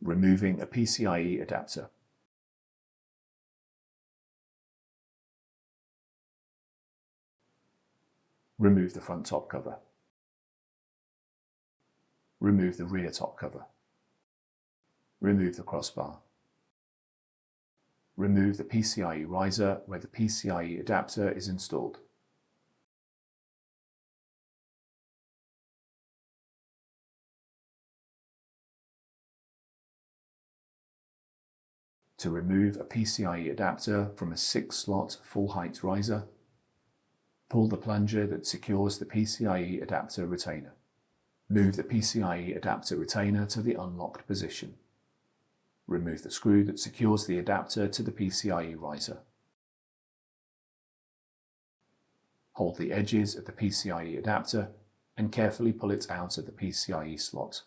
Removing a PCIe adapter. Remove the front top cover. Remove the rear top cover. Remove the crossbar. Remove the PCIe riser where the PCIe adapter is installed. To remove a PCIe adapter from a 6-slot full-height riser, pull the plunger that secures the PCIe adapter retainer. Move the PCIe adapter retainer to the unlocked position. Remove the screw that secures the adapter to the PCIe riser. Hold the edges of the PCIe adapter and carefully pull it out of the PCIe slot.